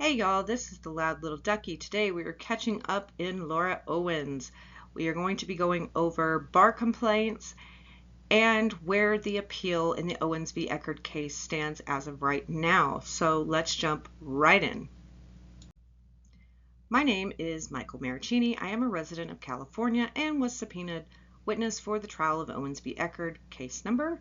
Hey y'all, this is the Loud Little Ducky. Today we are catching up in Laura Owens. We are going to be going over bar complaints and where the appeal in the Owens v. Eckerd case stands as of right now. So let's jump right in. My name is Michael Maricini. I am a resident of California and was subpoenaed witness for the trial of Owens v. Eckerd case number,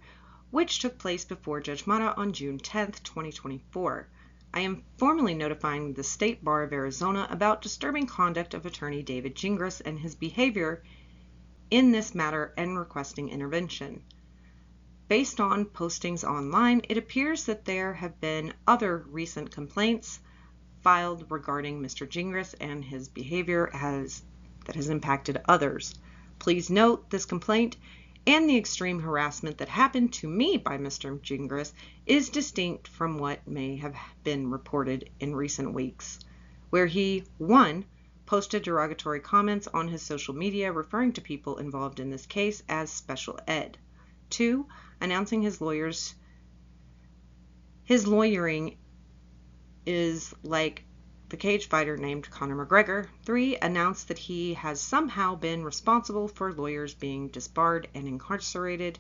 which took place before Judge Mata on June 10th, 2024. I am formally notifying the State Bar of Arizona about disturbing conduct of attorney David Gingras and his behavior in this matter and requesting intervention. Based on postings online, it appears that there have been other recent complaints filed regarding Mr. Gingras and his behavior that has impacted others. Please note this complaint and the extreme harassment that happened to me by Mr. Gingras is distinct from what may have been reported in recent weeks, where he, 1, posted derogatory comments on his social media referring to people involved in this case as special ed, 2, announcing his lawyering is like the cage fighter named Conor McGregor, 3, announced that he has somehow been responsible for lawyers being disbarred and incarcerated,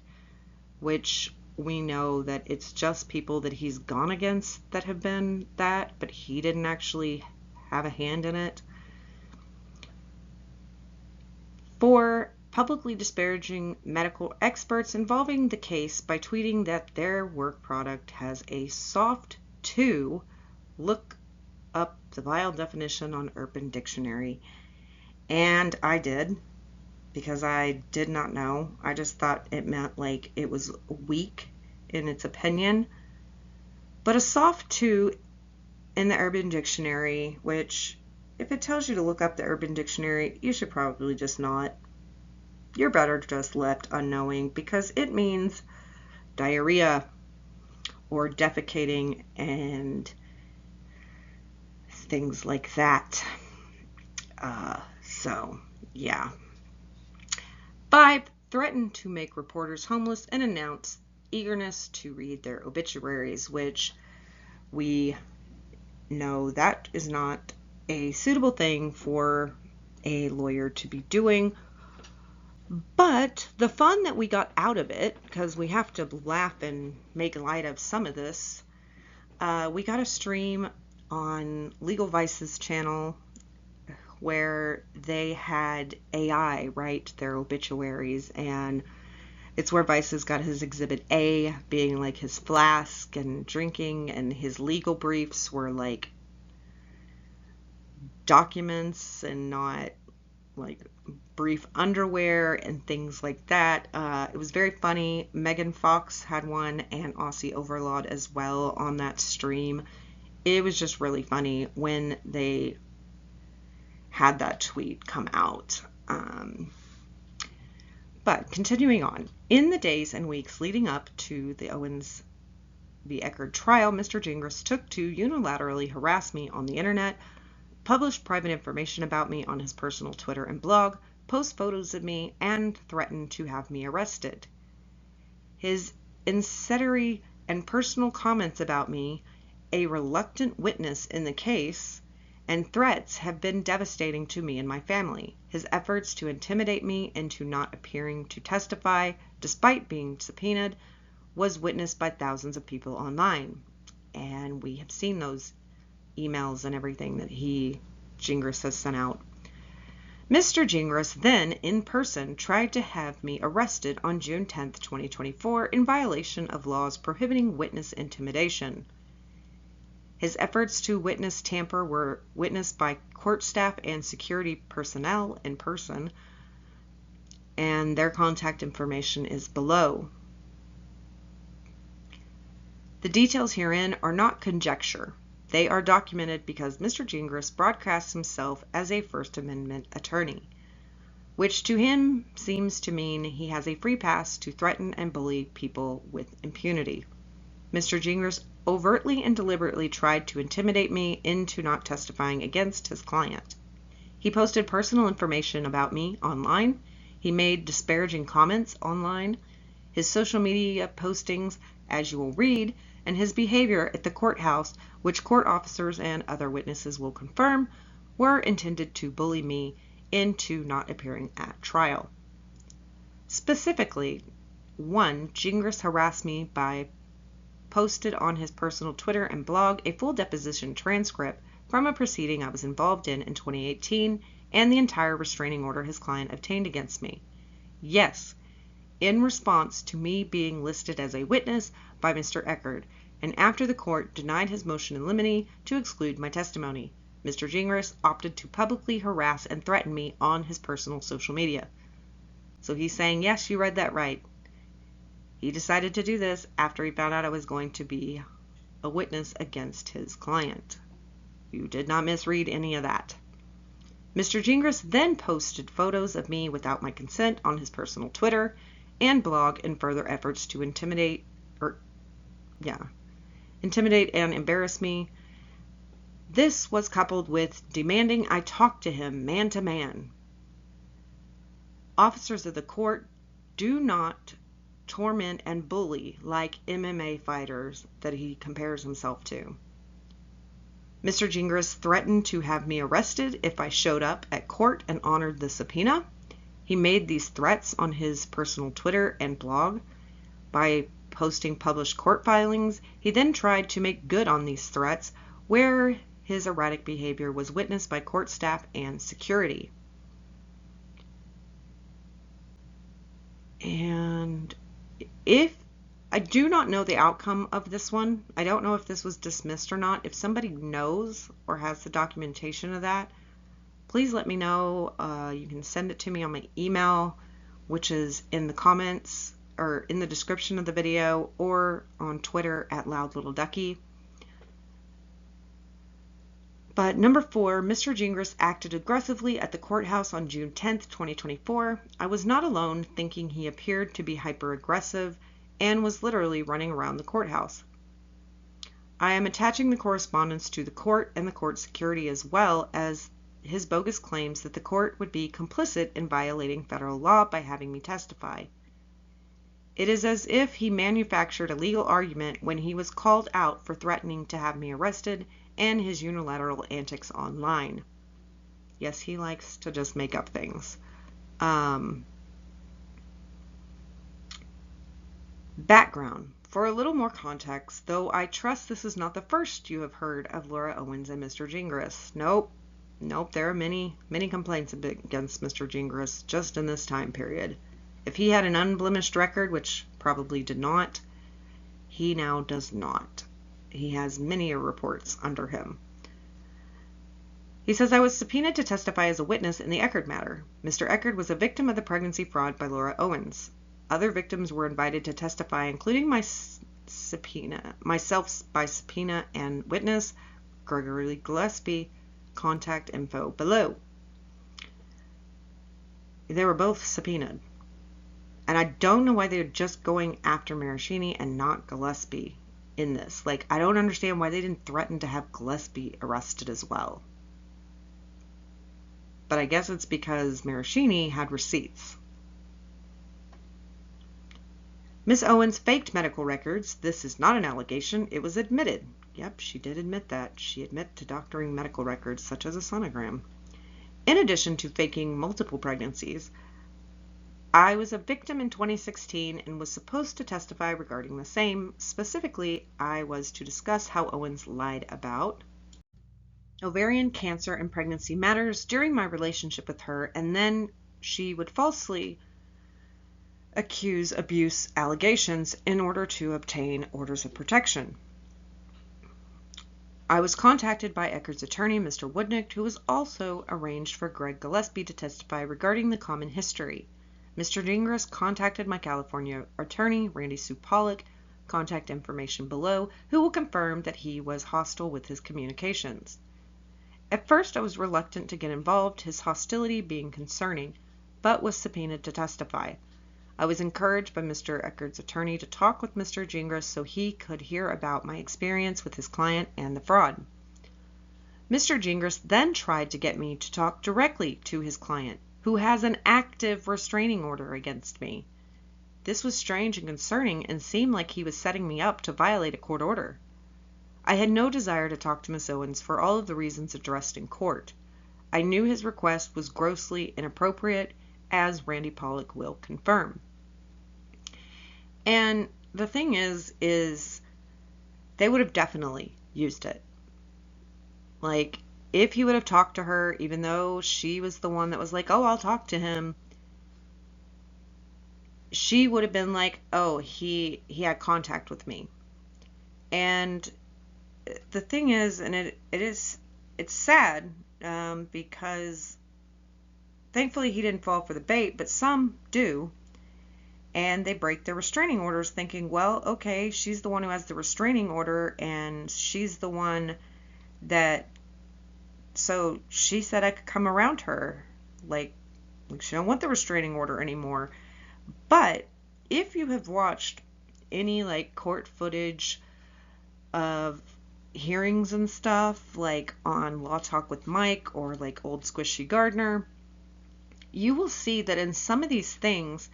which we know that it's just people that he's gone against that have been that, but he didn't actually have a hand in it. 4, publicly disparaging medical experts involving the case by tweeting that their work product has a soft 2. Look up the vile definition on Urban Dictionary. And I did, because I did not know. I just thought it meant like it was weak in its opinion. But a soft 2 in the Urban Dictionary, which if it tells you to look up the Urban Dictionary, you should probably just not. You're better just left unknowing, because it means diarrhea or defecating and things like that. So, yeah. 5, threatened to make reporters homeless and announce eagerness to read their obituaries, which we know that is not a suitable thing for a lawyer to be doing. But the fun that we got out of it, because we have to laugh and make light of some of this, we got a stream on Legal Vice's channel where they had AI write their obituaries, and it's where Vice's got his Exhibit A being like his flask and drinking, and his legal briefs were like documents and not like brief underwear and things like that. It was very funny. Megan Fox had one and Aussie Overlord as well on that stream. It was just really funny when they had that tweet come out. But continuing on, in the days and weeks leading up to the Owens v. Eckerd trial, Mr. Gingras took to unilaterally harass me on the internet, published private information about me on his personal Twitter and blog, post photos of me, and threatened to have me arrested. His incendiary and personal comments about me, a reluctant witness in the case, and threats have been devastating to me and my family. His efforts to intimidate me into not appearing to testify, despite being subpoenaed, was witnessed by thousands of people online. And we have seen those emails and everything that Gingras has sent out. Mr. Gingras then, in person, tried to have me arrested on June 10th, 2024, in violation of laws prohibiting witness intimidation. His efforts to witness tamper were witnessed by court staff and security personnel in person, and their contact information is below. The details herein are not conjecture. They are documented because Mr. Gingras broadcasts himself as a First Amendment attorney, which to him seems to mean he has a free pass to threaten and bully people with impunity. Mr. Gingras overtly and deliberately tried to intimidate me into not testifying against his client. He posted personal information about me online. He made disparaging comments online. His social media postings, as you will read, and his behavior at the courthouse, which court officers and other witnesses will confirm, were intended to bully me into not appearing at trial. Specifically, 1. Gingras harassed me by posted on his personal Twitter and blog a full deposition transcript from a proceeding I was involved in 2018 and the entire restraining order his client obtained against me. Yes, in response to me being listed as a witness by Mr. Eckert, and after the court denied his motion in limine to exclude my testimony, Mr. Gingras opted to publicly harass and threaten me on his personal social media. So he's saying, yes, you read that right. He decided to do this after he found out I was going to be a witness against his client. You did not misread any of that. Mr. Gingras then posted photos of me without my consent on his personal Twitter and blog in further efforts to intimidate and embarrass me. This was coupled with demanding I talk to him man to man. Officers of the court do not torment and bully like MMA fighters that he compares himself to. Mr. Gingras threatened to have me arrested if I showed up at court and honored the subpoena. He made these threats on his personal Twitter and blog by posting published court filings. He then tried to make good on these threats where his erratic behavior was witnessed by court staff and security. And if I do not know the outcome of this one, I don't know if this was dismissed or not. If somebody knows or has the documentation of that, please let me know. You can send it to me on my email, which is in the comments or in the description of the video, or on Twitter at loudlittleducky. But number 4, Mr. Gingras acted aggressively at the courthouse on June 10th, 2024. I was not alone, thinking he appeared to be hyper-aggressive and was literally running around the courthouse. I am attaching the correspondence to the court and the court security, as well as his bogus claims that the court would be complicit in violating federal law by having me testify. It is as if he manufactured a legal argument when he was called out for threatening to have me arrested and his unilateral antics online. Yes, he likes to just make up things. Background. For a little more context, though I trust this is not the first you have heard of Laura Owens and Mr. Gingras. Nope, there are many complaints against Mr. Gingras just in this time period. If he had an unblemished record, which probably did not, he now does not. He has many reports under him. He says, I was subpoenaed to testify as a witness in the Eckert matter. Mr. Eckert was a victim of the pregnancy fraud by Laura Owens. Other victims were invited to testify, including myself by subpoena and witness Gregory Gillespie. Contact info below. They were both subpoenaed. And I don't know why they're just going after Maraschini and not Gillespie in this. Like, I don't understand why they didn't threaten to have Gillespie arrested as well. But I guess it's because Maraschini had receipts. Ms. Owens faked medical records. This is not an allegation. It was admitted. Yep, she did admit that. She admitted to doctoring medical records such as a sonogram. In addition to faking multiple pregnancies, I was a victim in 2016 and was supposed to testify regarding the same. Specifically, I was to discuss how Owens lied about ovarian cancer and pregnancy matters during my relationship with her, and then she would falsely accuse abuse allegations in order to obtain orders of protection. I was contacted by Eckert's attorney, Mr. Woodnick, who was also arranged for Greg Gillespie to testify regarding the common history. Mr. Gingras contacted my California attorney, Randy Sue Pollock, contact information below, who will confirm that he was hostile with his communications. At first, I was reluctant to get involved, his hostility being concerning, but was subpoenaed to testify. I was encouraged by Mr. Eckert's attorney to talk with Mr. Gingras so he could hear about my experience with his client and the fraud. Mr. Gingras then tried to get me to talk directly to his client, who has an active restraining order against me. This was strange and concerning and seemed like he was setting me up to violate a court order. I had no desire to talk to Miss Owens for all of the reasons addressed in court. I knew his request was grossly inappropriate, as Randy Pollock will confirm. And the thing is they would have definitely used it. Like, if he would have talked to her, even though she was the one that was like, oh, I'll talk to him, she would have been like, oh, he had contact with me. And the thing is, and it's sad, because thankfully he didn't fall for the bait, but some do. And they break their restraining orders thinking, well, okay, she's the one who has the restraining order, and she's the one that, so she said I could come around her. Like she don't want the restraining order anymore. But if you have watched any like court footage of hearings and stuff, like on Law Talk with Mike or like Old Squishy Gardner, you will see that in some of these things,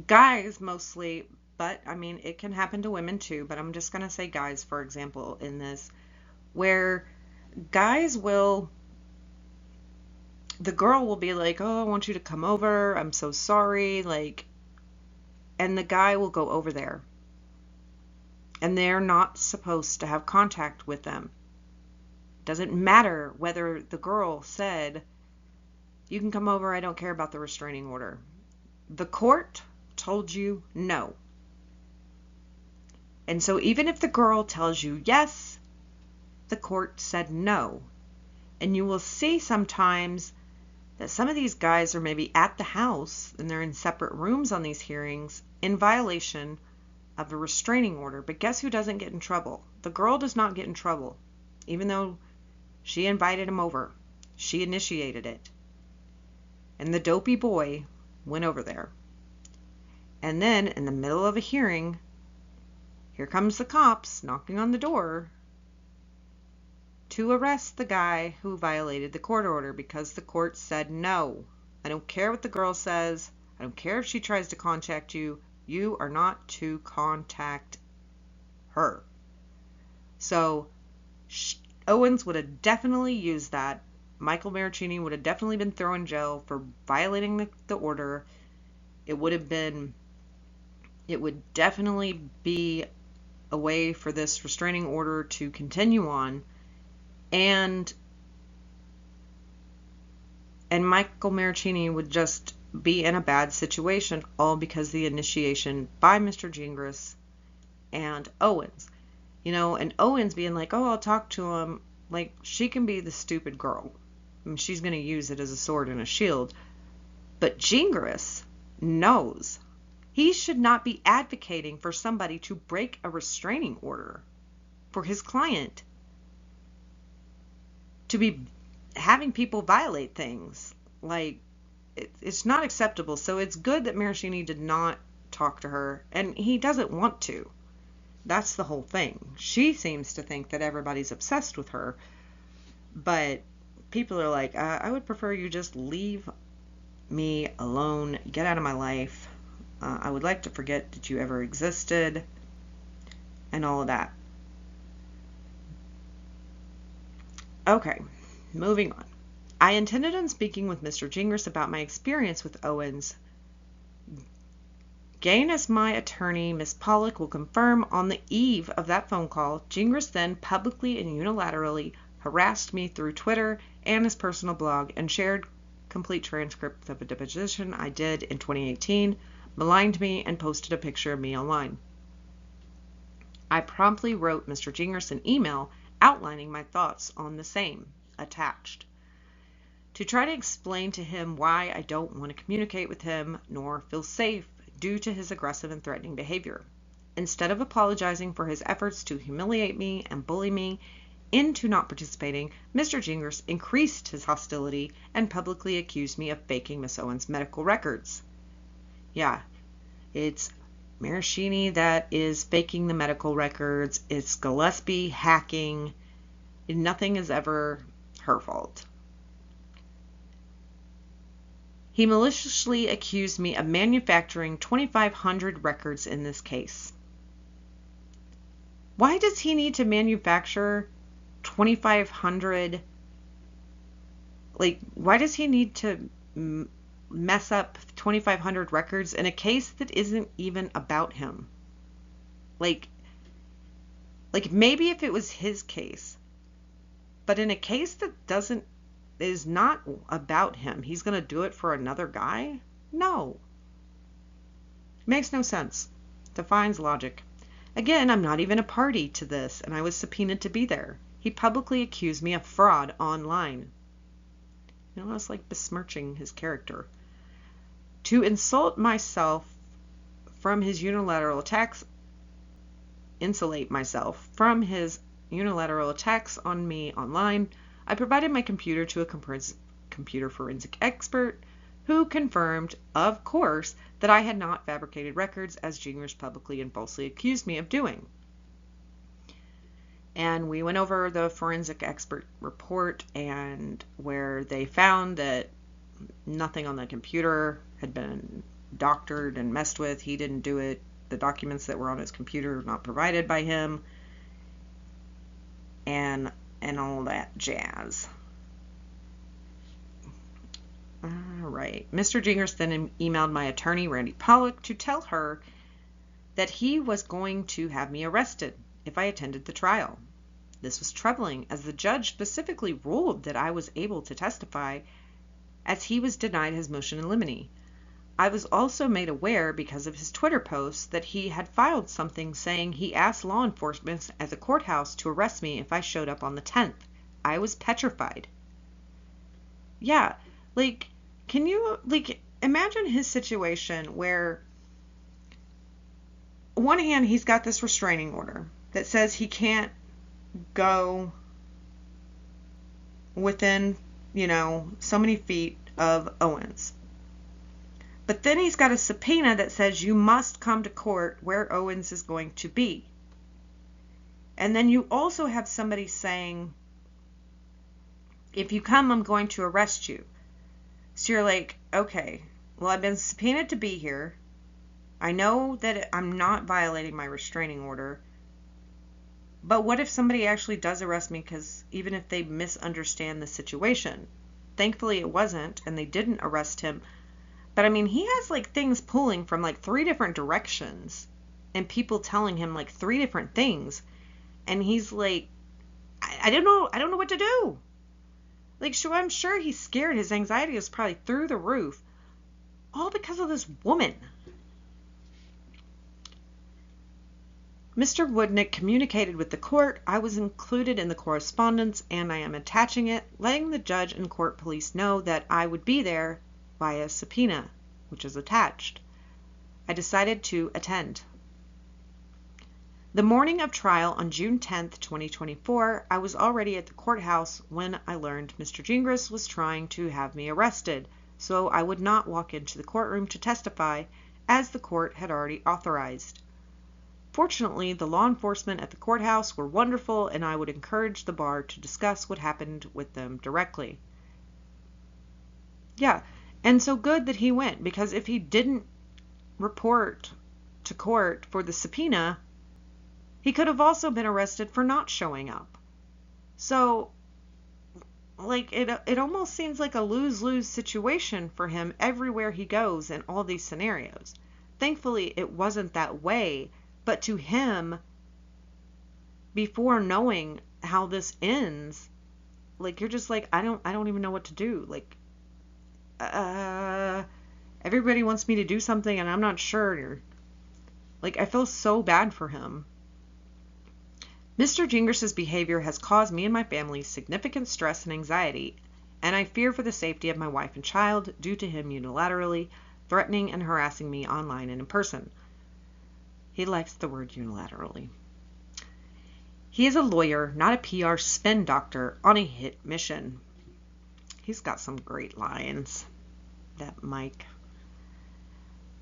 guys mostly, but I mean, it can happen to women too, but I'm just going to say guys, for example, in this, where guys will, the girl will be like, oh, I want you to come over, I'm so sorry, like, and the guy will go over there, and they're not supposed to have contact with them. Doesn't matter whether the girl said, you can come over, I don't care about the restraining order. The court told you no. And so even if the girl tells you yes, the court said no. And you will see sometimes that some of these guys are maybe at the house and they're in separate rooms on these hearings in violation of a restraining order. But guess who doesn't get in trouble? The girl does not get in trouble, even though she invited him over. She initiated it. And the dopey boy went over there. And then in the middle of a hearing, here comes the cops knocking on the door to arrest the guy who violated the court order because the court said no. I don't care what the girl says. I don't care if she tries to contact you. You are not to contact her. So Owens would have definitely used that. Michael Maricini would have definitely been thrown in jail for violating the order. It would definitely be a way for this restraining order to continue on. And Michael Maricini would just be in a bad situation, all because the initiation by Mr. Gingras and Owens. You know, and Owens being like, oh, I'll talk to him. Like, she can be the stupid girl. I mean, she's going to use it as a sword and a shield. But Gingras knows he should not be advocating for somebody to break a restraining order for his client, to be having people violate things. Like, it's not acceptable. So it's good that Maricini did not talk to her, and he doesn't want to. That's the whole thing. She seems to think that everybody's obsessed with her, but people are like, I would prefer you just leave me alone, get out of my life. I would like to forget that you ever existed, and all of that. Okay, moving on. I intended on speaking with Mr. Gingras about my experience with Owens. Gain as my attorney, Miss Pollock will confirm on the eve of that phone call, Gingras then publicly and unilaterally harassed me through Twitter and his personal blog and shared complete transcripts of a deposition I did in 2018, maligned me, and posted a picture of me online. I promptly wrote Mr. Gingras an email outlining my thoughts on the same, attached, to try to explain to him why I don't want to communicate with him nor feel safe due to his aggressive and threatening behavior. Instead of apologizing for his efforts to humiliate me and bully me into not participating, Mr. Gingras increased his hostility and publicly accused me of faking Miss Owens' medical records. Yeah, it's Maricini that is faking the medical records. It's Gillespie hacking. Nothing is ever her fault. He maliciously accused me of manufacturing 2,500 records in this case. Why does he need to manufacture 2,500? Like, why does he need to mess up 2,500 records in a case that isn't even about him? Like maybe if it was his case, but in a case that is not about him, he's going to do it for another guy? No. Makes no sense. Defies logic. Again, I'm not even a party to this, and I was subpoenaed to be there. He publicly accused me of fraud online. You know, it's like besmirching his character. To insult myself from his unilateral attacks, insulate myself from his unilateral attacks on me online, I provided my computer to a computer forensic expert who confirmed, of course, that I had not fabricated records as Gingras publicly and falsely accused me of doing. And we went over the forensic expert report, and where they found that nothing on the computer had been doctored and messed with. He didn't do it. The documents that were on his computer were not provided by him, and all that jazz. All right. Mr. Gingras then emailed my attorney, Randy Pollock, to tell her that he was going to have me arrested if I attended the trial. This was troubling, as the judge specifically ruled that I was able to testify, as he was denied his motion in limine. I was also made aware, because of his Twitter posts, that he had filed something saying he asked law enforcement at the courthouse to arrest me if I showed up on the 10th. I was petrified. Yeah, like, can you, like, imagine his situation where, on one hand, he's got this restraining order that says he can't go within, so many feet of Owens. But then he's got a subpoena that says you must come to court where Owens is going to be. And then you also have somebody saying, if you come, I'm going to arrest you. So you're like, okay, well, I've been subpoenaed to be here. I know that I'm not violating my restraining order. But what if somebody actually does arrest me, because even if they misunderstand the situation? Thankfully it wasn't, and they didn't arrest him. But I mean, he has like things pulling from like 3 different directions, and people telling him like 3 different things, and he's like, I don't know what to do. Like, sure, I'm sure he's scared. His anxiety is probably through the roof, all because of this woman. Mr. Woodnick communicated with the court. I was included in the correspondence, and I am attaching it, letting the judge and court police know that I would be there via subpoena, which is attached. I decided to attend. The morning of trial on June 10th, 2024, I was already at the courthouse when I learned Mr. Gingras was trying to have me arrested, so I would not walk into the courtroom to testify, as the court had already authorized. Fortunately, the law enforcement at the courthouse were wonderful, and I would encourage the bar to discuss what happened with them directly. Yeah, and so good that he went, because if he didn't report to court for the subpoena, he could have also been arrested for not showing up. So, like, it almost seems like a lose-lose situation for him everywhere he goes in all these scenarios. Thankfully, it wasn't that way. But to him, before knowing how this ends, like, you're just like, I don't even know what to do. Like, everybody wants me to do something and I'm not sure. Like, I feel so bad for him. Mr. Gingras' behavior has caused me and my family significant stress and anxiety, and I fear for the safety of my wife and child due to him unilaterally threatening and harassing me online and in person. He likes the word unilaterally. He is a lawyer, not a PR spin doctor on a hit mission. He's got some great lines, that Mike.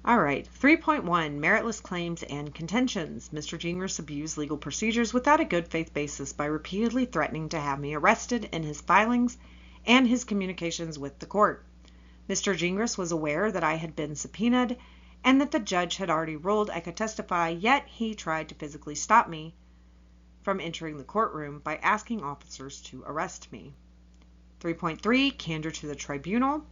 All right, 3.1, meritless claims and contentions. Mr. Gingras abused legal procedures without a good faith basis by repeatedly threatening to have me arrested in his filings and his communications with the court. Mr. Gingras was aware that I had been subpoenaed and that the judge had already ruled I could testify, yet he tried to physically stop me from entering the courtroom by asking officers to arrest me. 3.3. Candor to the tribunal.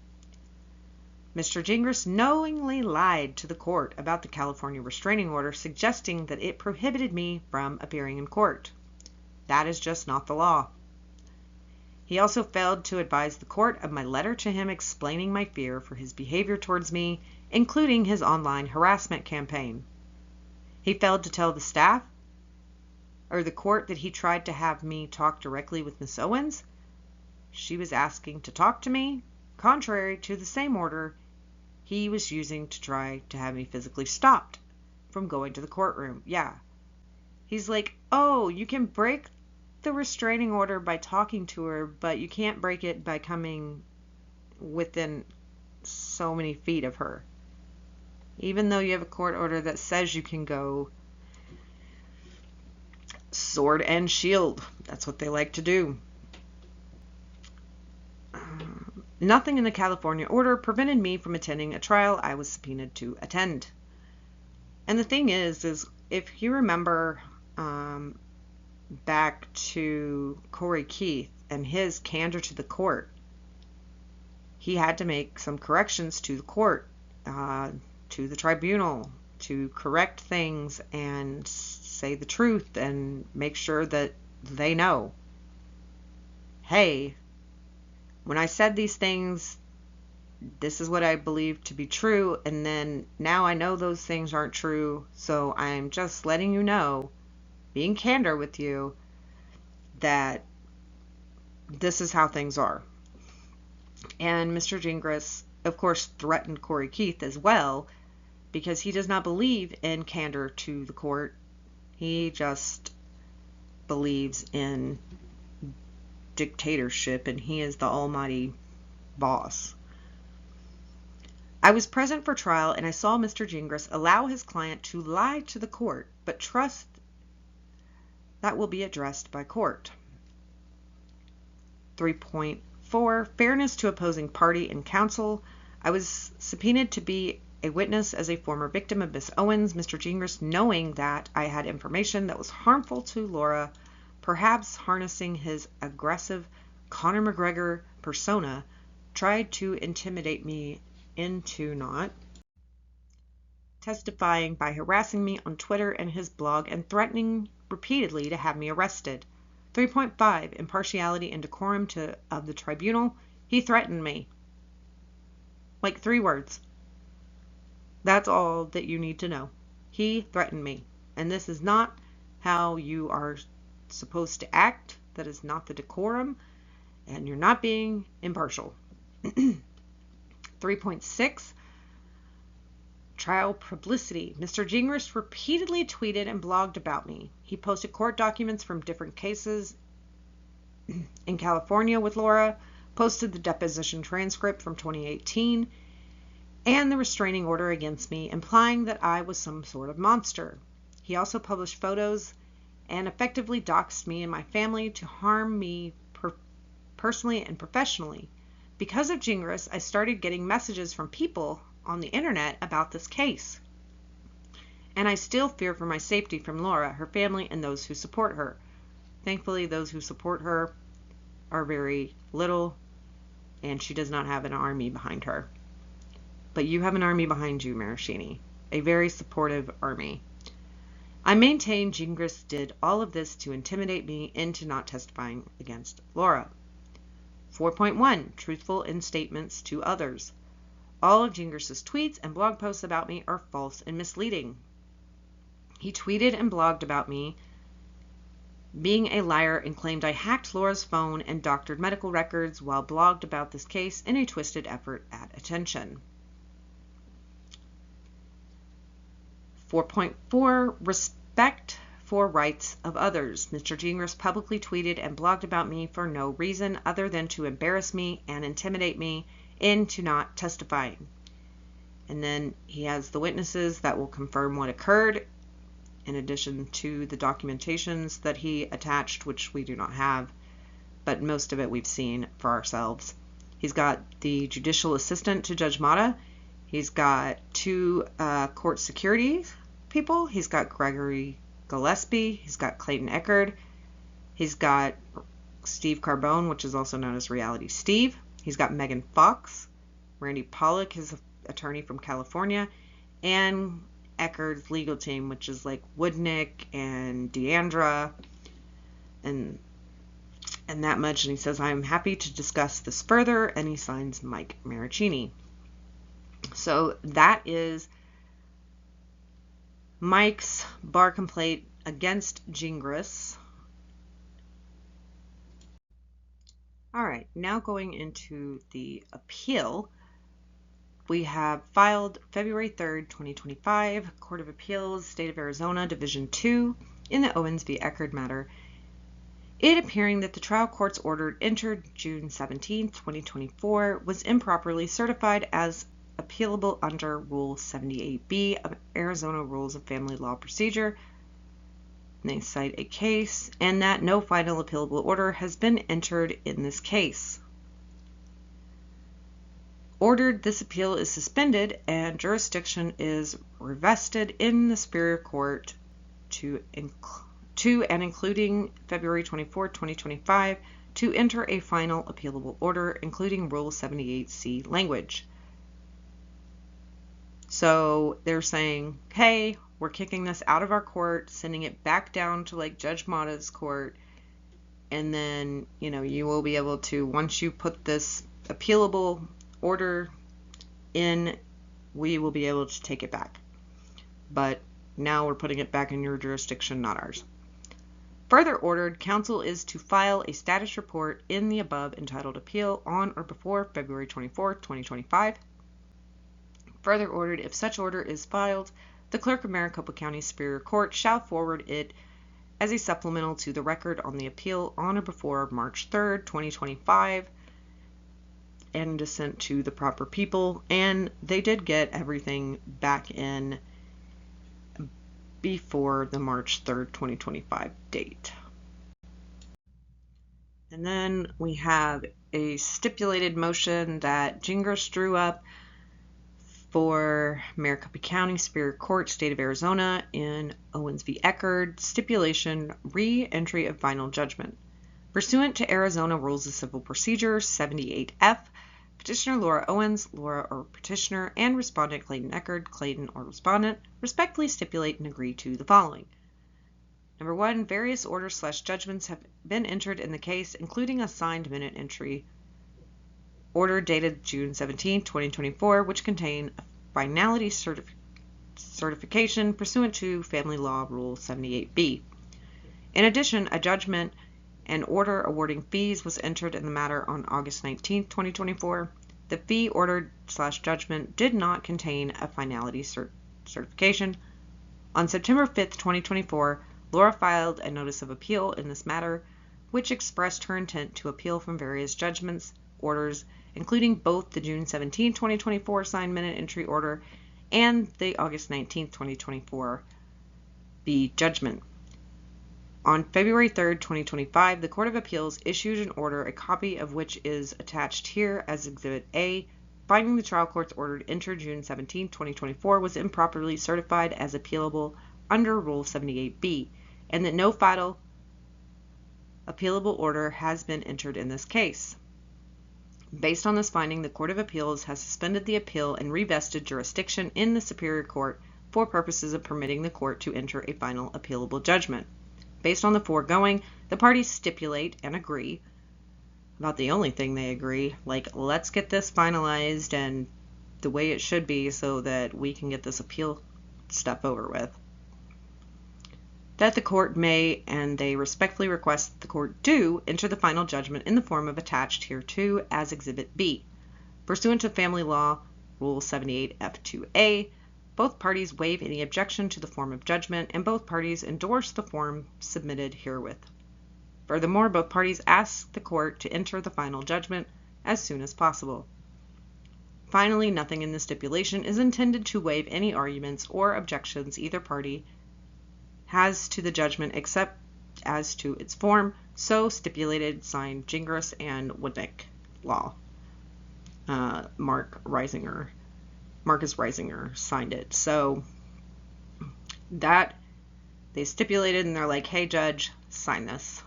Mr. Gingras knowingly lied to the court about the California restraining order, suggesting that it prohibited me from appearing in court. That is just not the law. He also failed to advise the court of my letter to him explaining my fear for his behavior towards me, including his online harassment campaign. He failed to tell the staff or the court that he tried to have me talk directly with Miss Owens. She was asking to talk to me, contrary to the same order he was using to try to have me physically stopped from going to the courtroom. Yeah. He's like, oh, you can break the restraining order by talking to her, but you can't break it by coming within so many feet of her. Even though you have a court order that says you can go sword and shield. That's what they like to do. Nothing in the California order prevented me from attending a trial I was subpoenaed to attend. And the thing is if you remember back to Corey Keith and his candor to the court, he had to make some corrections to the court, to the tribunal, to correct things and say the truth and make sure that they know, hey, when I said these things, this is what I believe to be true, and then now I know those things aren't true, so I'm just letting you know, being candor with you, that this is how things are. And Mr. Gingras, of course, threatened Corey Keith as well, because he does not believe in candor to the court. He just believes in dictatorship, and he is the almighty boss. I was present for trial, and I saw Mr. Gingras allow his client to lie to the court, but trust that will be addressed by court. 3.4. Fairness to opposing party and counsel. I was subpoenaed to be a witness as a former victim of Miss Owens. Mr. Gingras, knowing that I had information that was harmful to Laura, perhaps harnessing his aggressive Conor McGregor persona, tried to intimidate me into not testifying by harassing me on Twitter and his blog and threatening repeatedly to have me arrested. 3.5. Impartiality and decorum of the tribunal. He threatened me. Like 3 words. That's all that you need to know. He threatened me. And this is not how you are supposed to act. That is not the decorum. And you're not being impartial. 3.6. Trial publicity. Mr. Gingras repeatedly tweeted and blogged about me. He posted court documents from different cases in California with Laura, posted the deposition transcript from 2018, and the restraining order against me, implying that I was some sort of monster. He also published photos and effectively doxed me and my family to harm me personally and professionally. Because of Gingras, I started getting messages from people on the internet about this case. And I still fear for my safety from Laura, her family, and those who support her. Thankfully, those who support her are very little, and she does not have an army behind her. But you have an army behind you, Maraschini, a very supportive army. I maintain Gingras did all of this to intimidate me into not testifying against Laura. 4.1. Truthful in statements to others. All of Gingras' tweets and blog posts about me are false and misleading. He tweeted and blogged about me being a liar and claimed I hacked Laura's phone and doctored medical records, while blogged about this case in a twisted effort at attention. 4.4. Respect for rights of others. Mr. Gingras publicly tweeted and blogged about me for no reason other than to embarrass me and intimidate me into not testifying. And then he has the witnesses that will confirm what occurred, in addition to the documentations that he attached, which we do not have, but most of it we've seen for ourselves. He's got the judicial assistant to Judge Mata. He's got 2 court security people. He's got Gregory Gillespie. He's got Clayton Eckerd. He's got Steve Carbone, which is also known as Reality Steve. He's got Megan Fox, Randy Pollock, his attorney from California, and Eckerd's legal team, which is like Woodnick and Deandra and that much. And he says, I'm happy to discuss this further, and he signs Mike Maricini. So that is Mike's bar complaint against Gingras. All right, now going into the appeal, we have filed February 3rd, 2025, Court of Appeals, State of Arizona, Division 2, in the Owens v. Eckerd matter, it appearing that the trial court's order entered June 17, 2024, was improperly certified as appealable under Rule 78B of Arizona Rules of Family Law Procedure. They cite a case, and that no final appealable order has been entered in this case. Ordered, this appeal is suspended and jurisdiction is revested in the Superior Court to and including February 24, 2025, to enter a final appealable order, including Rule 78C language. So they're saying, hey, we're kicking this out of our court, sending it back down to like Judge Mata's court, and then, you will be able to, once you put this appealable order in, we will be able to take it back. But now we're putting it back in your jurisdiction, not ours. Further ordered, counsel is to file a status report in the above entitled appeal on or before February 24, 2025. Further ordered, if such order is filed, the Clerk of Maricopa County Superior Court shall forward it as a supplemental to the record on the appeal on or before March 3rd, 2025, and is sent to the proper people. And they did get everything back in before the March 3rd, 2025 date. And then we have a stipulated motion that Gingras drew up for Maricopa County Superior Court, State of Arizona, in Owens v. Eckerd, stipulation, re-entry of final judgment. Pursuant to Arizona Rules of Civil Procedure 78F, Petitioner Laura Owens, Laura or Petitioner, and Respondent Clayton Eckerd, Clayton or Respondent, respectfully stipulate and agree to the following. Number 1, various orders/judgments have been entered in the case, including a signed minute entry order dated June 17, 2024, which contain a finality certification pursuant to Family Law Rule 78B. In addition, a judgment and order awarding fees was entered in the matter on August 19, 2024. The fee ordered/judgment did not contain a finality certification. On September 5, 2024, Laura filed a notice of appeal in this matter, which expressed her intent to appeal from various judgments, orders, including both the June 17, 2024 signed minute entry order and the August 19, 2024 B judgment. On February 3, 2025, the Court of Appeals issued an order, a copy of which is attached here as Exhibit A, finding the trial court's order entered June 17, 2024 was improperly certified as appealable under Rule 78B, and that no final appealable order has been entered in this case. Based on this finding, the Court of Appeals has suspended the appeal and revested jurisdiction in the Superior Court for purposes of permitting the court to enter a final appealable judgment. Based on the foregoing, the parties stipulate and agree about the only thing they agree, like, let's get this finalized and the way it should be so that we can get this appeal stuff over with. That the court may, and they respectfully request that the court do, enter the final judgment in the form of attached hereto as Exhibit B. Pursuant to Family Law Rule 78F2A, both parties waive any objection to the form of judgment, and both parties endorse the form submitted herewith. Furthermore, both parties ask the court to enter the final judgment as soon as possible. Finally, nothing in the stipulation is intended to waive any arguments or objections either party has to the judgment except as to its form, so stipulated, signed Gingras and Woodnick Law. Marcus Reisinger signed it. So that they stipulated, and they're like, hey, judge, sign this.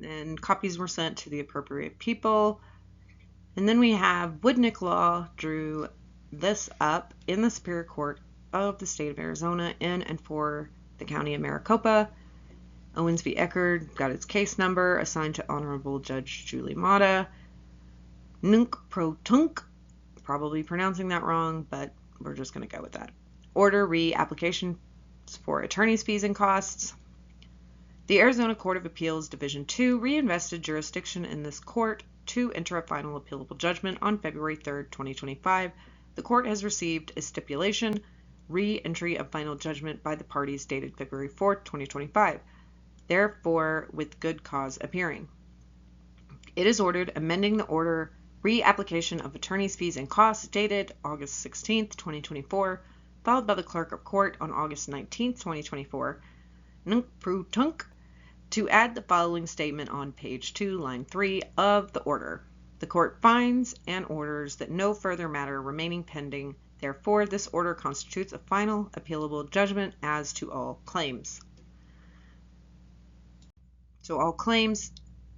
And copies were sent to the appropriate people. And then we have Woodnick Law drew this up in the Superior Court of the state of Arizona in and for the county of Maricopa. Owens v. Eckerd got its case number assigned to Honorable Judge Julie Mata. Nunc pro tunc, probably pronouncing that wrong, but we're just going to go with that. Order re-applications for attorney's fees and costs. The Arizona Court of Appeals Division 2 reinvested jurisdiction in this court to enter a final appealable judgment on February 3, 2025. The court has received a stipulation, re-entry of final judgment by the parties dated February 4, 2025, therefore with good cause appearing. It is ordered amending the order re-application of attorney's fees and costs dated August 16, 2024, filed by the Clerk of Court on August 19, 2024, nunc pro tunc, to add the following statement on page 2, line 3 of the order. The court finds and orders that no further matter remaining pending, therefore this order constitutes a final appealable judgment as to all claims. So all claims,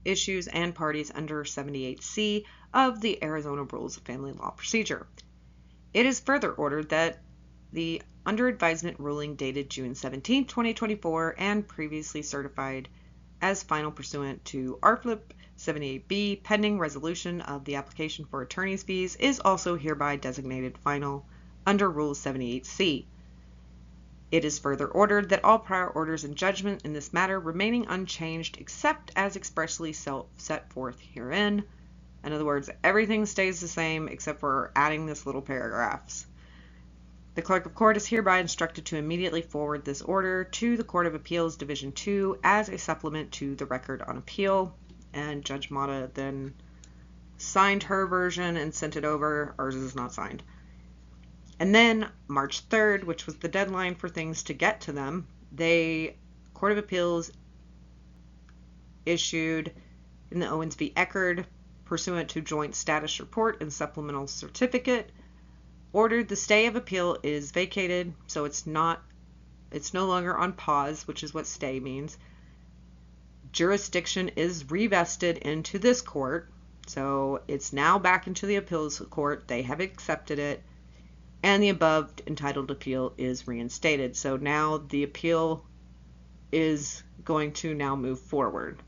issues, and parties under 78C of the Arizona Rules of Family Law Procedure. It is further ordered that the under advisement ruling dated June 17, 2024, and previously certified as final pursuant to RFLIP 78B, pending resolution of the application for attorney's fees, is also hereby designated final under Rule 78C. It is further ordered that all prior orders and judgment in this matter remaining unchanged except as expressly set forth herein. In other words, everything stays the same except for adding this little paragraphs. The Clerk of Court is hereby instructed to immediately forward this order to the Court of Appeals Division 2 as a supplement to the record on appeal. And Judge Mata then signed her version and sent it over. Ours is not signed. And then March 3rd, which was the deadline for things to get to them, the Court of Appeals issued in the Owens v. Eckerd, pursuant to Joint Status Report and Supplemental Certificate, ordered the stay of appeal is vacated, so it's no longer on pause, which is what stay means. Jurisdiction is revested into this court, so it's now back into the appeals court. They have accepted it, and the above entitled appeal is reinstated. So now the appeal is going to now move forward,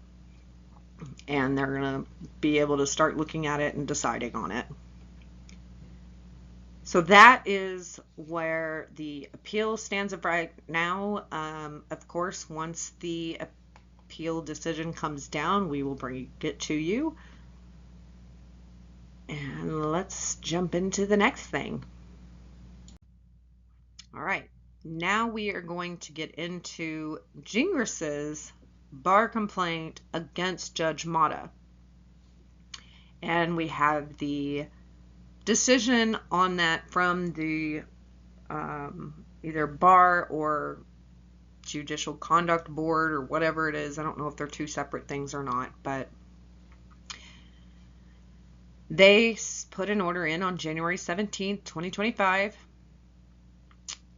and they're going to be able to start looking at it and deciding on it. So that is where the appeal stands right now. Of course, once the appeal decision comes down, we will bring it to you. And let's jump into the next thing. All right, now we are going to get into Gingris's bar complaint against Judge Mata. And we have the decision on that from the either bar or judicial conduct board or whatever it is. I don't know if they're two separate things or not, but they put an order in on January 17th, 2025.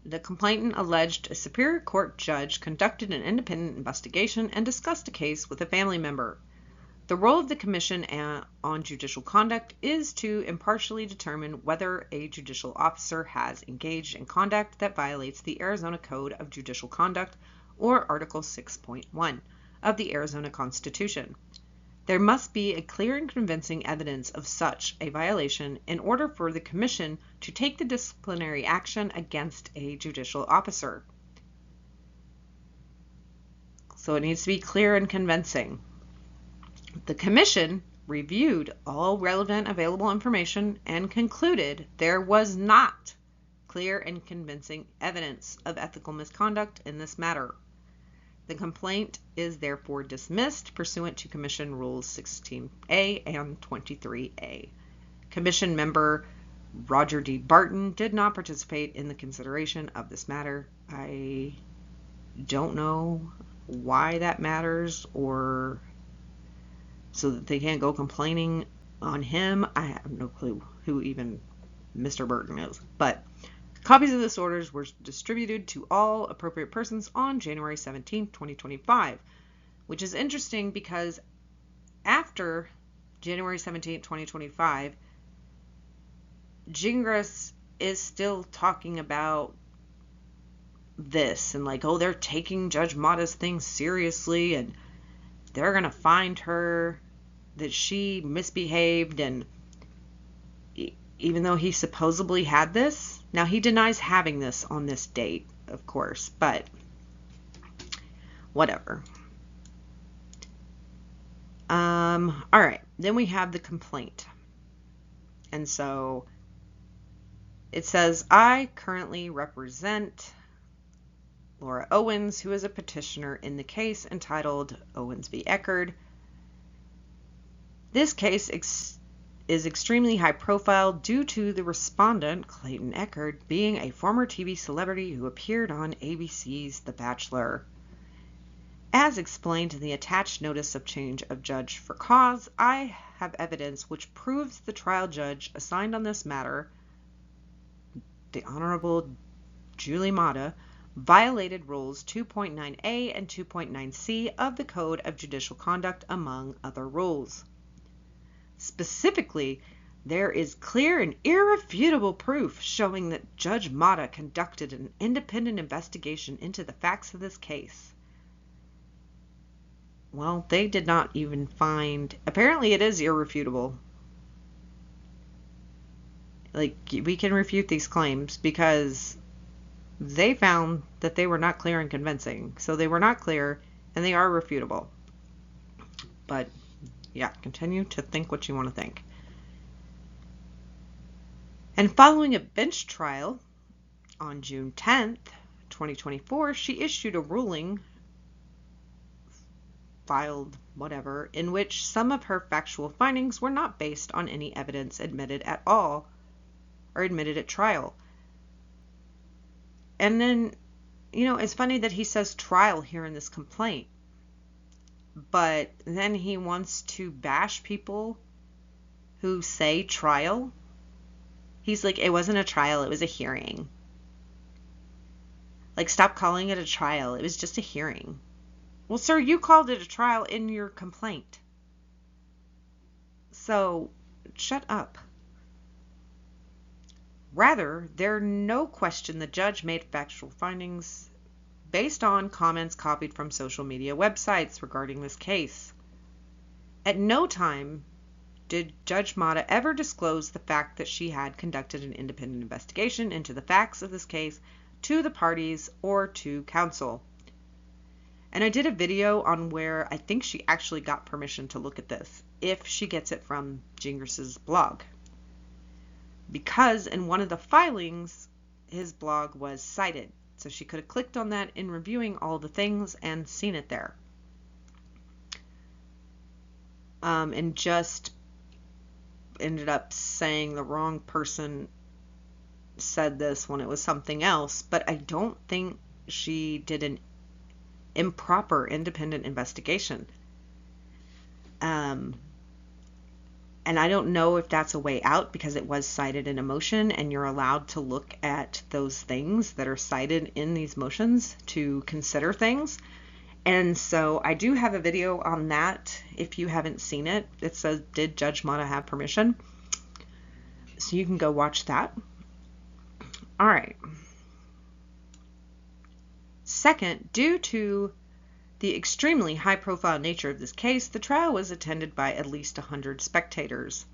The complainant alleged a Superior Court judge conducted an independent investigation and discussed a case with a family member. The role of the Commission on Judicial Conduct is to impartially determine whether a judicial officer has engaged in conduct that violates the Arizona Code of Judicial Conduct or Article 6.1 of the Arizona Constitution. There must be a clear and convincing evidence of such a violation in order for the Commission to take the disciplinary action against a judicial officer. So it needs to be clear and convincing. The Commission reviewed all relevant available information and concluded there was not clear and convincing evidence of ethical misconduct in this matter. The complaint is therefore dismissed pursuant to Commission Rules 16A and 23A. Commission member Roger D. Barton did not participate in the consideration of this matter. I don't know why that matters or so that they can't go complaining on him. I have no clue who even Mr. Burton is. But copies of this orders were distributed to all appropriate persons on January 17, 2025, which is interesting because after January 17, 2025, Gingras is still talking about this and like, oh, they're taking Judge Mata's thing seriously and they're going to find her, that she misbehaved. And even though he supposedly had this, now he denies having this on this date, of course, but whatever. All right, then we have the complaint. And so it says, I currently represent Laura Owens, who is a petitioner in the case entitled Owens v. Eckerd. This case is extremely high profile due to the respondent, Clayton Eckerd, being a former TV celebrity who appeared on ABC's The Bachelor. As explained in the attached notice of change of judge for cause, I have evidence which proves the trial judge assigned on this matter, the Honorable Julie Mata, violated Rules 2.9a and 2.9c of the Code of Judicial Conduct, among other rules. Specifically, there is clear and irrefutable proof showing that Judge Mata conducted an independent investigation into the facts of this case. Well, they did not even find... Apparently it is irrefutable. Like, we can refute these claims because they found that they were not clear and convincing. So they were not clear and they are refutable. But, yeah, continue to think what you want to think. And following a bench trial on June 10th, 2024, she issued a ruling filed whatever, in which some of her factual findings were not based on any evidence admitted at all or admitted at trial. And then, you know, it's funny that he says trial here in this complaint, but then he wants to bash people who say trial. He's like, it wasn't a trial, it was a hearing. Like, stop calling it a trial, it was just a hearing. Well, sir, you called it a trial in your complaint. So, shut up. Rather, there's no question the judge made factual findings based on comments copied from social media websites regarding this case. At no time did Judge Mata ever disclose the fact that she had conducted an independent investigation into the facts of this case to the parties or to counsel. And I did a video on where I think she actually got permission to look at this, if she gets it from Gingras' blog. Because in one of the filings, his blog was cited. So she could have clicked on that in reviewing all the things and seen it there. And just ended up saying the wrong person said this when it was something else. But I don't think she did an improper independent investigation. And I don't know if that's a way out because it was cited in a motion and you're allowed to look at those things that are cited in these motions to consider things. And so I do have a video on that if you haven't seen it. It says, did Judge Mata have permission? So you can go watch that. All right. Second, due to the extremely high-profile nature of this case, the trial was attended by at least 100 spectators.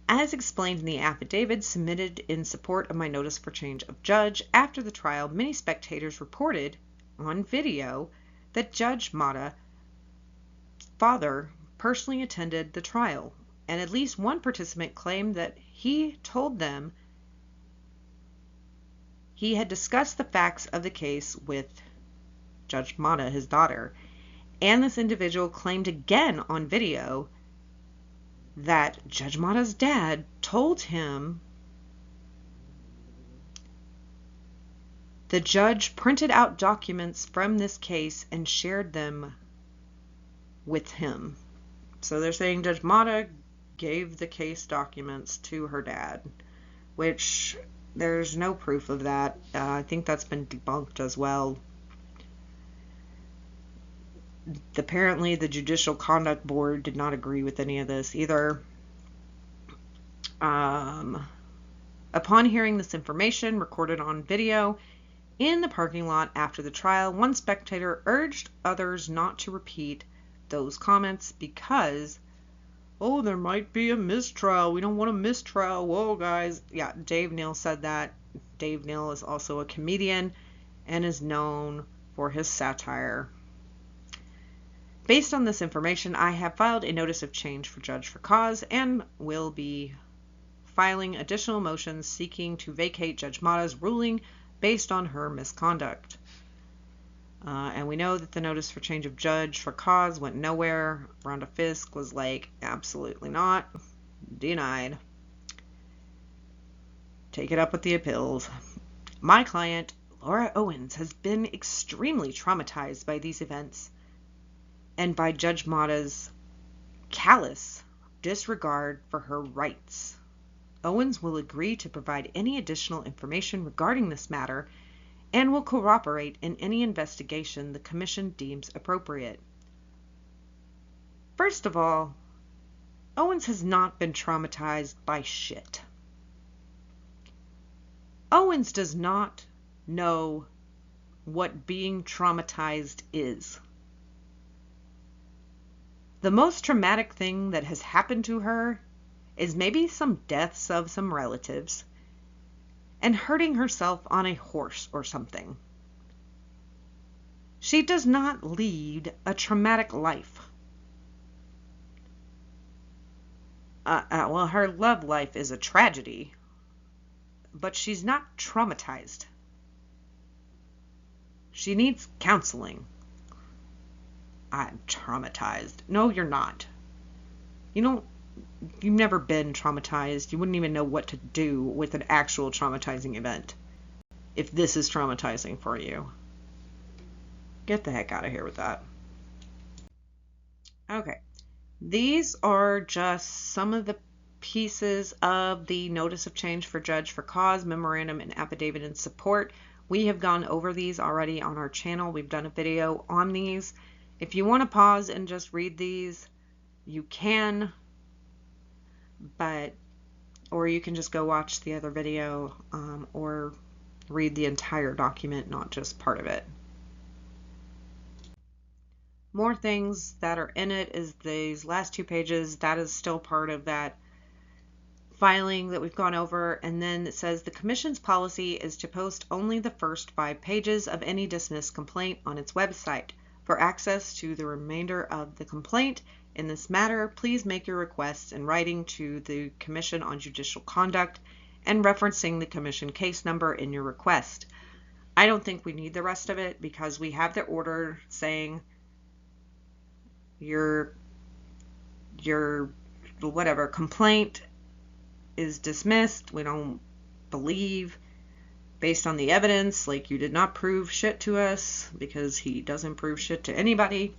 As explained in the affidavit submitted in support of my notice for change of judge, after the trial, many spectators reported on video that Judge Mata's father personally attended the trial, and at least one participant claimed that he told them he had discussed the facts of the case with Judge Mata, his daughter, and this individual claimed again on video that Judge Mata's dad told him the judge printed out documents from this case and shared them with him. So they're saying Judge Mata gave the case documents to her dad, which there's no proof of that. I think that's been debunked as well. Apparently, the Judicial Conduct Board did not agree with any of this either. Upon hearing this information recorded on video in the parking lot after the trial, one spectator urged others not to repeat those comments because, oh, there might be a mistrial. We don't want a mistrial. Whoa, guys. Yeah, Dave Neal said that. Dave Neal is also a comedian and is known for his satire. Based on this information, I have filed a notice of change for Judge for cause and will be filing additional motions seeking to vacate Judge Mata's ruling based on her misconduct. And we know that the notice for change of judge for cause went nowhere. Rhonda Fisk was like, absolutely not. Denied. Take it up with the appeals. My client, Laura Owens, has been extremely traumatized by these events and by Judge Mata's callous disregard for her rights. Owens will agree to provide any additional information regarding this matter and will cooperate in any investigation the Commission deems appropriate. First of all, Owens has not been traumatized by shit. Owens does not know what being traumatized is. The most traumatic thing that has happened to her is maybe some deaths of some relatives and hurting herself on a horse or something. She does not lead a traumatic life. Well, her love life is a tragedy, but she's not traumatized. She needs counseling. I'm traumatized. No, you're not. You've never been traumatized. You wouldn't even know what to do with an actual traumatizing event if this is traumatizing for you. Get the heck out of here with that. Okay. These are just some of the pieces of the Notice of Change for Judge for Cause, Memorandum, and Affidavit in Support. We have gone over these already on our channel. We've done a video on these. If you want to pause and just read these, you can, or you can just go watch the other video, or read the entire document, not just part of it. More things that are in it is these last 2 pages. That is still part of that filing that we've gone over. And then it says the Commission's policy is to post only the first 5 pages of any dismissed complaint on its website. For access to the remainder of the complaint in this matter, please make your requests in writing to the Commission on Judicial Conduct and referencing the Commission case number in your request. I don't think we need the rest of it because we have the order saying your whatever complaint is dismissed. We don't believe, based on the evidence, like you did not prove shit to us, because he doesn't prove shit to anybody.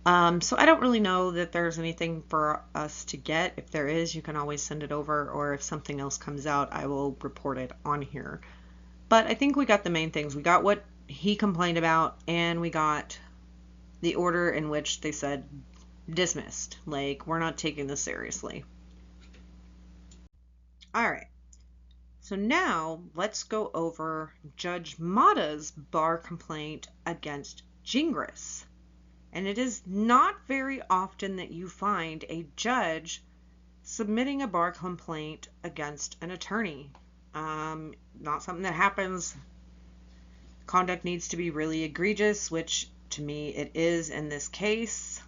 So I don't really know that there's anything for us to get. If there is, you can always send it over, or if something else comes out, I will report it on here. But I think we got the main things. We got what he complained about, and we got the order in which they said dismissed. Like, we're not taking this seriously. All right. So now let's go over Judge Mata's bar complaint against Gingras. And it is not very often that you find a judge submitting a bar complaint against an attorney. Not something that happens. Conduct needs to be really egregious, which to me it is in this case,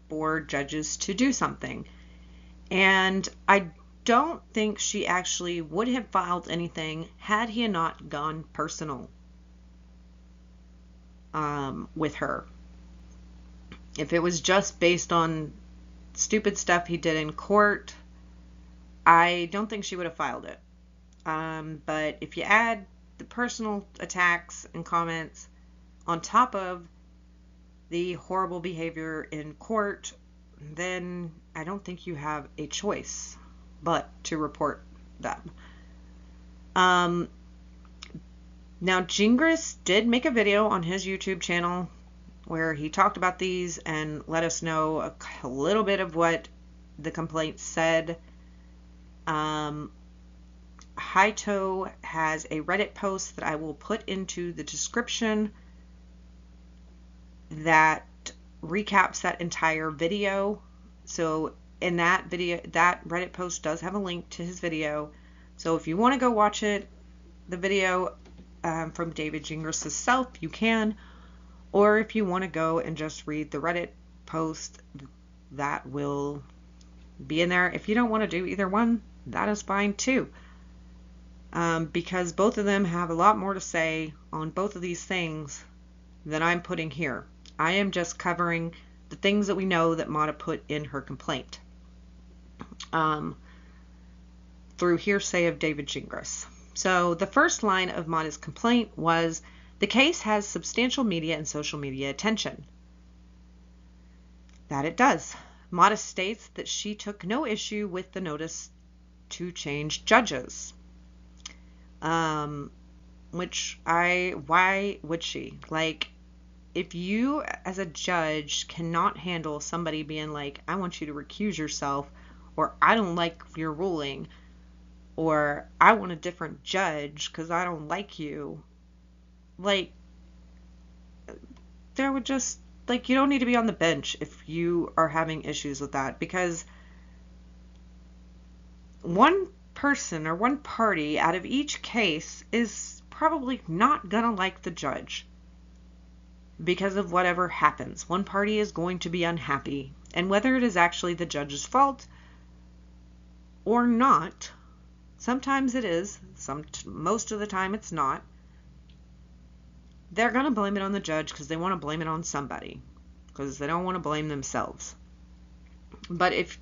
for judges to do something. And I don't think she actually would have filed anything had he not gone personal with her. If it was just based on stupid stuff he did in court, I don't think she would have filed it. But if you add the personal attacks and comments on top of the horrible behavior in court, then I don't think you have a choice but to report them. Now, Gingras did make a video on his YouTube channel where he talked about these and let us know a little bit of what the complaint said. Haito has a Reddit post that I will put into the description that recaps that entire video. So in that video, that Reddit post does have a link to his video. So if you want to go watch it, the video from David Gingras' self, you can. Or if you want to go and just read the Reddit post, that will be in there. If you don't want to do either one, that is fine too. Because both of them have a lot more to say on both of these things than I'm putting here. I am just covering the things that we know that Mata put in her complaint through hearsay of David Gingras. So the first line of Mata's complaint was, the case has substantial media and social media attention. That it does. Mata states that she took no issue with the notice to change judges. Why would she? Like, if you as a judge cannot handle somebody being like, I want you to recuse yourself, or I don't like your ruling, or I want a different judge because I don't like you, like, there would just, like, you don't need to be on the bench if you are having issues with that, because one person or one party out of each case is probably not gonna like the judge because of whatever happens. One party is going to be unhappy, and whether it is actually the judge's fault or not, sometimes it is, most of the time it's not, they're gonna blame it on the judge because they want to blame it on somebody, because they don't want to blame themselves. But if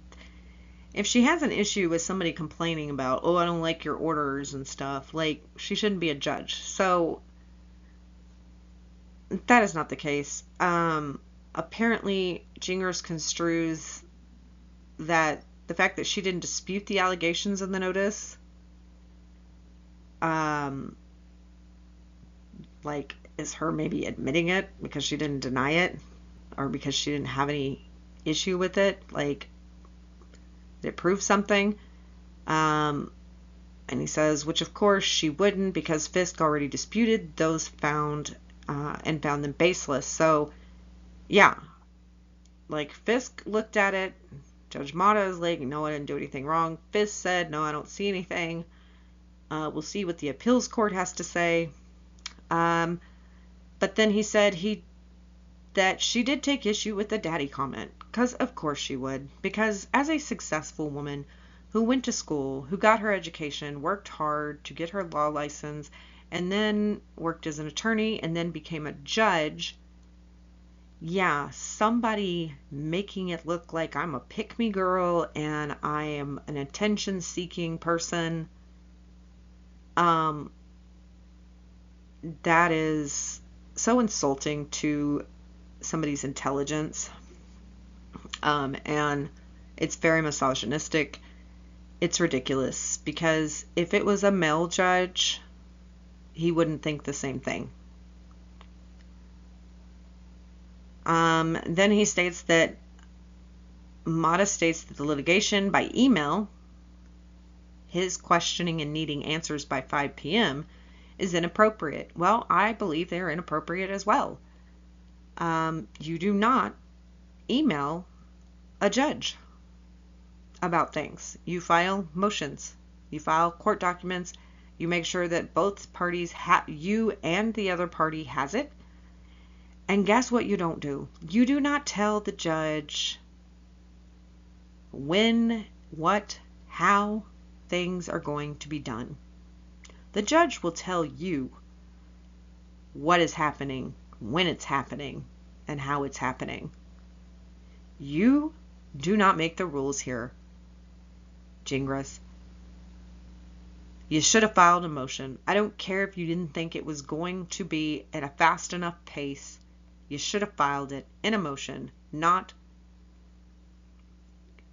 she has an issue with somebody complaining about, oh, I don't like your orders and stuff, like, she shouldn't be a judge. So that is not the case. Apparently Gingras construes that the fact that she didn't dispute the allegations in the notice, like, is her maybe admitting it because she didn't deny it, or because she didn't have any issue with it. Like, did it prove something? And he says, which of course she wouldn't, because Fisk already disputed those found and found them baseless. So yeah, like, Fisk looked at it, Judge Mata is like, no, I didn't do anything wrong. Fisk said, no, I don't see anything. We'll see what the appeals court has to say. But then he said that she did take issue with the daddy comment, because of course she would, because as a successful woman who went to school, who got her education, worked hard to get her law license, and then worked as an attorney, and then became a judge, yeah, somebody making it look like I'm a pick-me girl and I am an attention-seeking person, that is so insulting to somebody's intelligence, and it's very misogynistic. It's ridiculous, because if it was a male judge, he wouldn't think the same thing. Then he states that Mata states that the litigation by email, his questioning and needing answers by 5 p.m., is inappropriate. Well, I believe they're inappropriate as well. You do not email a judge about things. You file motions. You file court documents. You make sure that both parties, you and the other party, has it. And guess what you don't do? You do not tell the judge when, what, how things are going to be done. The judge will tell you what is happening, when it's happening, and how it's happening. You do not make the rules here, Gingras. You should have filed a motion. I don't care if you didn't think it was going to be at a fast enough pace. You should have filed it in a motion, not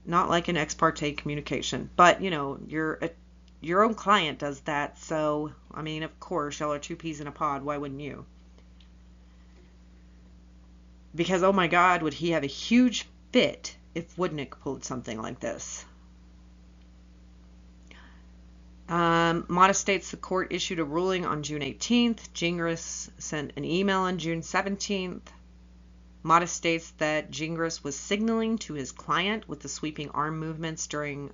like an ex parte communication. But, your own client does that, so, I mean, of course, y'all are two peas in a pod. Why wouldn't you? Because, oh my God, would he have a huge fit if Woodnick pulled something like this? Mata states the court issued a ruling on June 18th. Gingras sent an email on June 17th. Mata states that Gingras was signaling to his client with the sweeping arm movements during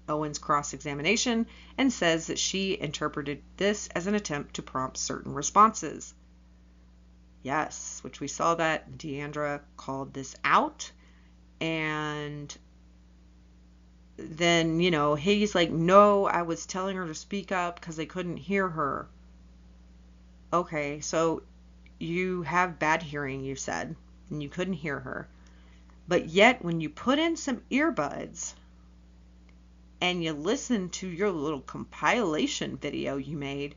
Owens' cross-examination and says that she interpreted this as an attempt to prompt certain responses. Yes, which we saw that Deandra called this out, and then, he's like, no, I was telling her to speak up because they couldn't hear her. Okay, so you have bad hearing, you said, and you couldn't hear her. But yet, when you put in some earbuds and you listen to your little compilation video you made,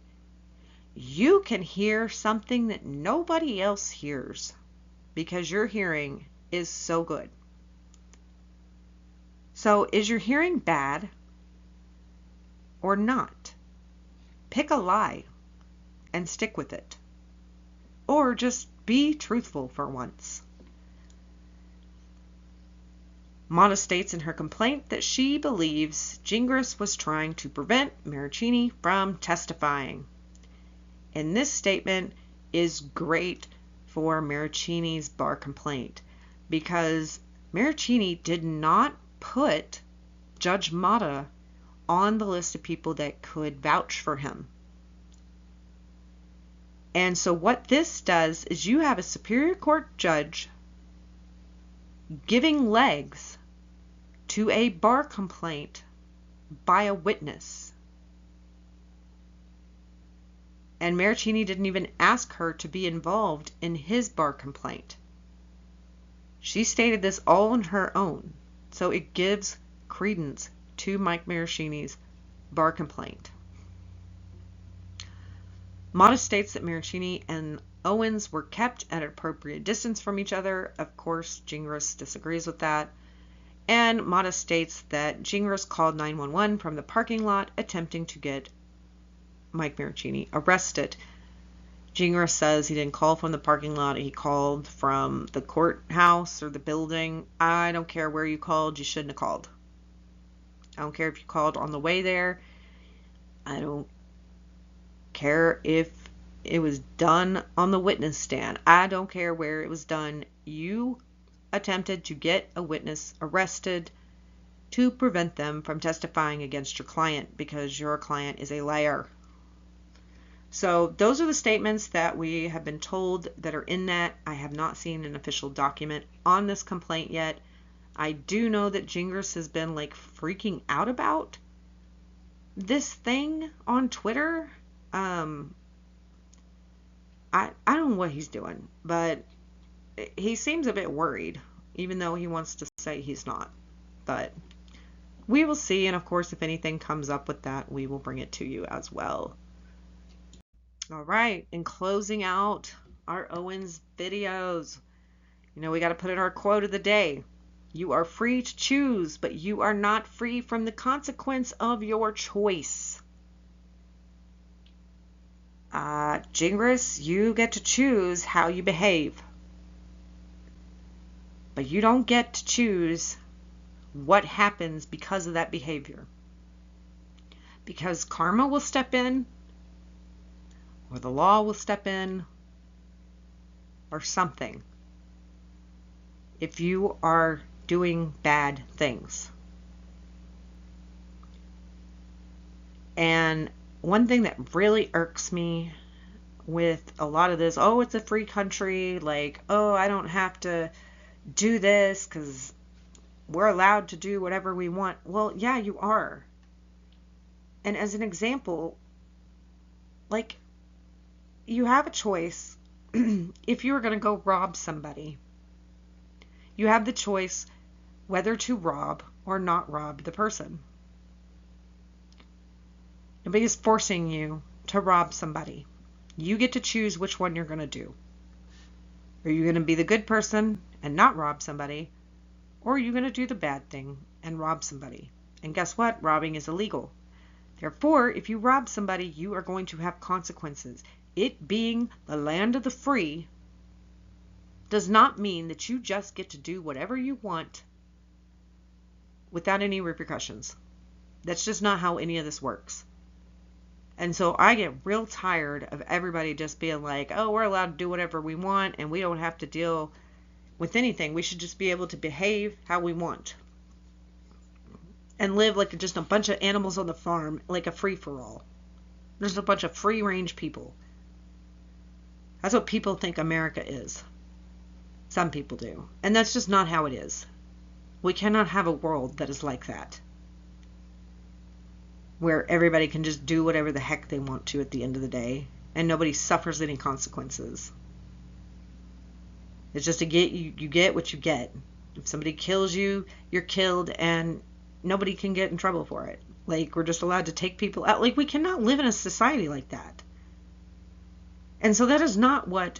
you can hear something that nobody else hears because your hearing is so good. So is your hearing bad or not? Pick a lie and stick with it. Or just be truthful for once. Mata states in her complaint that she believes Gingras was trying to prevent Maricini from testifying. And this statement is great for Maricini's bar complaint because Maricini did not put Judge Mata on the list of people that could vouch for him. And so what this does is you have a Superior Court judge giving legs to a bar complaint by a witness. And Maricini didn't even ask her to be involved in his bar complaint. She stated this all on her own. So it gives credence to Mike Maricini's bar complaint. Mata states that Maricini and Owens were kept at an appropriate distance from each other. Of course, Gingras disagrees with that. And Mata states that Gingras called 911 from the parking lot attempting to get Mike Maricini arrested. Gingras says he didn't call from the parking lot. He called from the courthouse or the building. I don't care where you called. You shouldn't have called. I don't care if you called on the way there. I don't care if it was done on the witness stand. I don't care where it was done. You attempted to get a witness arrested to prevent them from testifying against your client because your client is a liar. So those are the statements that we have been told that are in that. I have not seen an official document on this complaint yet. I do know that Gingras has been like freaking out about this thing on Twitter. I don't know what he's doing, but he seems a bit worried, even though he wants to say he's not. But we will see, and of course, if anything comes up with that, we will bring it to you as well. All right, in closing out our Owens videos, we got to put in our quote of the day. You are free to choose, but you are not free from the consequence of your choice. Gingras, you get to choose how you behave, but you don't get to choose what happens because of that behavior. Because karma will step in, or the law will step in, or something, if you are doing bad things. And one thing that really irks me with a lot of this, it's a free country, like, I don't have to do this because we're allowed to do whatever we want. Well, yeah, you are. And as an example, like, you have a choice. If you were going to go rob somebody, you have the choice whether to rob or not rob the person. Nobody is forcing you to rob somebody. You get to choose which one you're going to do. Are you going to be the good person and not rob somebody? Or are you going to do the bad thing and rob somebody? And guess what? Robbing is illegal. Therefore, if you rob somebody, you are going to have consequences. It being the land of the free does not mean that you just get to do whatever you want without any repercussions. That's just not how any of this works. And so I get real tired of everybody just being like, oh, we're allowed to do whatever we want and we don't have to deal with anything. We should just be able to behave how we want and live like just a bunch of animals on the farm, like a free-for-all. There's a bunch of free-range people. That's what people think America is. Some people do. And that's just not how it is. We cannot have a world that is like that, where everybody can just do whatever the heck they want to at the end of the day, and nobody suffers any consequences. It's just you get what you get. If somebody kills you, you're killed, and nobody can get in trouble for it. Like, we're just allowed to take people out. Like, we cannot live in a society like that. And so that is not what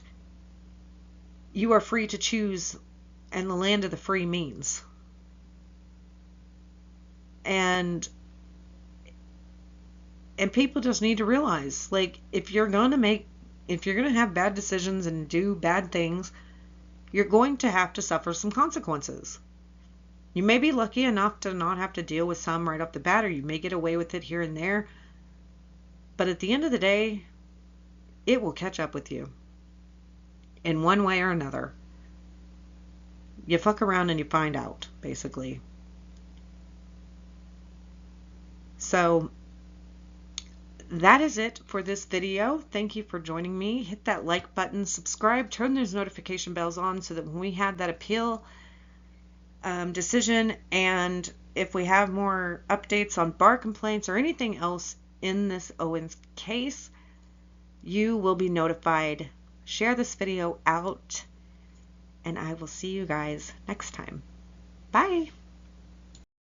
you are free to choose and the land of the free means. And people just need to realize, like, if you're going to have bad decisions and do bad things, you're going to have to suffer some consequences. You may be lucky enough to not have to deal with some right off the bat, or you may get away with it here and there. But at the end of the day, it will catch up with you in one way or another. You fuck around and you find out, basically. So that is it for this video. Thank you for joining me. Hit that like button, subscribe, turn those notification bells on so that when we have that appeal decision, and if we have more updates on bar complaints or anything else in this Owens case, you will be notified. Share this video out, and I will see you guys next time. Bye.